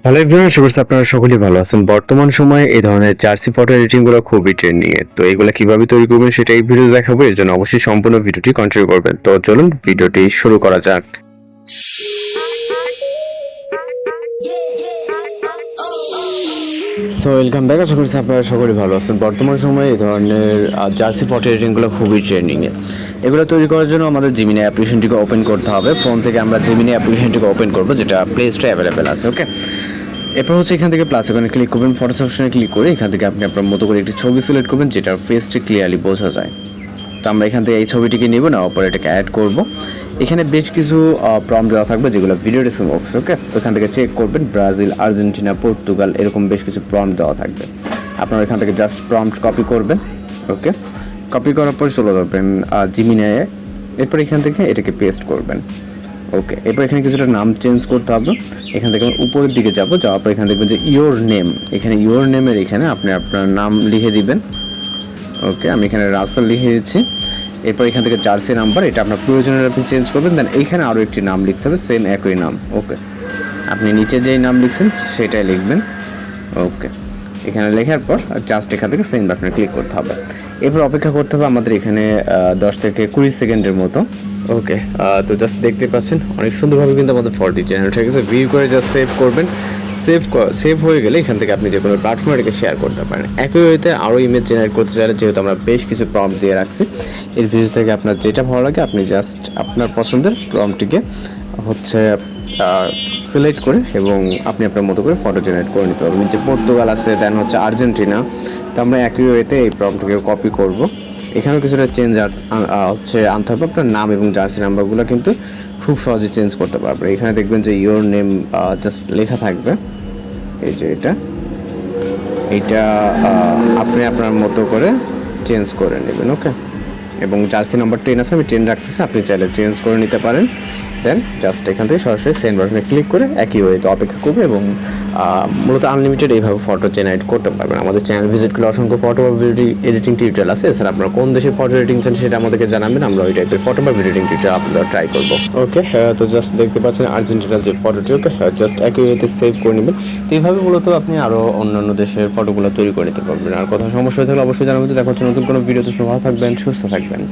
Hello everyone, আশা করছি আপনারা সকলেই ভালো আছেন। বর্তমান সময়ে এই ধরনের জার্সি ফটো এডিটিং গুলো খুবই ট্রেন্ডিং এ। তো এগুলা কিভাবে তৈরি করবেন সেটা এই ভিডিওতে দেখাবো। এর জন্য অবশ্যই সম্পূর্ণ ভিডিওটি কন্টিনিউ করবেন। তো চলুন ভিডিওটি শুরু করা যাক। সো ওয়েলকাম ব্যাক, আশা করছি আপনারা সকলেই ভালো আছেন। বর্তমান সময়ে এই ধরনের জার্সি ফটো এডিটিংগুলো খুবই ট্রেন্ডিংয়ে। এগুলো তৈরি করার জন্য আমাদের জিমিনি অ্যাপ্লিকেশনটিকে ওপেন করতে হবে। ফোন থেকে আমরা জিমিনি অ্যাপ্লিকেশনটিকে ওপেন করবো, যেটা প্লে স্টোরে অ্যাভেলেবেল আছে। ওকে, এরপর হচ্ছে এখান থেকে প্লাস আইকনে ক্লিক করবেন, ফটোস অপশনে ক্লিক করে এখান থেকে আপনি আপনার মতো করে একটি ছবি সিলেক্ট করবেন যেটার ফেসটি ক্লিয়ারলি বোঝা যায়। তো আমরা এখান থেকে এই ছবিটিকে নিব, না পরে এটাকে অ্যাড করব। এখানে বেশ কিছু প্রম্পট দেওয়া থাকবে যেগুলো ভিডিও ডিসক্রিপশন বক্স। ওকে, ওখান থেকে চেক করবেন। ব্রাজিল, আর্জেন্টিনা, পর্তুগাল এরকম বেশ কিছু প্রম্পট দেওয়া থাকবে। আপনারা এখান থেকে জাস্ট প্রম্পট কপি করবেন। ওকে, কপি করার পর চলে যাবেন জিমিনায়। এরপর এখান থেকে এটাকে পেস্ট করবেন। ওকে, এরপর এখানে কিছুটা নাম চেঞ্জ করতে হবে। এখান থেকে আমরা উপরের দিকে যাওয়ার পর এখানে দেখবেন যে ইয়োর নেম, এখানে ইয়োর নেমের এখানে আপনি আপনার নাম লিখে দিবেন। ওকে, আমি এখানে রাসেল লিখে দিচ্ছি। এরপর এখান থেকে জার্সি নাম্বার, এটা আপনার প্রয়োজনের আপনি চেঞ্জ করবেন। দেন এইখানে আরও একটি নাম লিখতে হবে, সেম একই নাম। ওকে, আপনি নিচে যেই নাম লিখছেন সেটাই লিখবেন। ওকে, এখানে লেখার পর জাস্ট এখান থেকে সেন্ড বাটনে ক্লিক করতে হবে। এরপর অপেক্ষা করতে হবে আমাদের এখানে 10 থেকে 20 সেকেন্ডের মতো। ওকে, তো জাস্ট দেখতে পাচ্ছেন অনেক সুন্দরভাবে কিন্তু আমাদের ফটোটি জেনারেট হয়ে গেছে। ভিউ করে জাস্ট সেভ করবেন। সেভ হয়ে গেলে এখান থেকে আপনি যে কোনো প্ল্যাটফর্মে এটাকে শেয়ার করতে পারেন। একই ওয়েতে আরও ইমেজ জেনারেট করতে চাইলে, যেহেতু আমরা বেশ কিছু প্রম্পট দিয়ে রাখছি, এর ভিডিও থেকে আপনার যেটা ভালো লাগে আপনি জাস্ট আপনার পছন্দের প্রম্পটটিকে হচ্ছে সিলেক্ট করে এবং আপনি আপনার মতো করে ফটো জেনারেট করে নিতে পারবেন। যে পর্তুগাল আছে, দেন হচ্ছে আর্জেন্টিনা, তো আমরা একই ওয়েতে এই প্রম্পটটিকে কপি করব। এখানেও কিছুটা চেঞ্জ হচ্ছে আনতে হবে। আপনার নাম এবং জার্সি নাম্বারগুলো কিন্তু খুব সহজে চেঞ্জ করতে পারবেন। এখানে দেখবেন যে ইয়োর নেম জাস্ট লেখা থাকবে, এই যে এইটা আপনি আপনার মতো করে চেঞ্জ করে নেবেন। ওকে, এবং জার্সি নাম্বার 10 আছে, আমি 10 রাখতেছি, আপনি চাইলে চেঞ্জ করে নিতে পারেন। দেন জাস্ট এখান থেকে সরাসরি সেন্ড বাটনে ক্লিক করে একই ওয়েতে অপেক্ষা করবে এবং মূলত আনলিমিটেড এইভাবে ফটো জেনারেট করতে পারবেন। আমাদের চ্যানেল ভিজিট করলে অসংখ্য ফটো বা ভিডিও এডিটিং টিউটোরিয়াল আছে। এছাড়া আপনারা কোন দেশের ফটো এডিটিং চান সেটা আমাদেরকে জানাবেন, আমরা ওই টাইপের ফটো বা video editing tutorial upload try করবো। ওকে, তো জাস্ট দেখতে পাচ্ছেন আর্জেন্টিনার যে ফটোটি। ওকে, জাস্ট একই ওয়েতে সেভ করে নেবেন। তো এইভাবে মূলত আপনি আরও অন্যান্য দেশের ফটোগুলো তৈরি করে নিতে পারবেন। আর কোথাও সমস্যা হয়ে থাকলে অবশ্যই জানাবেন। দেখা হচ্ছে নতুন কোনো ভিডিওতে। ভালো থাকবেন, সুস্থ থাকবেন।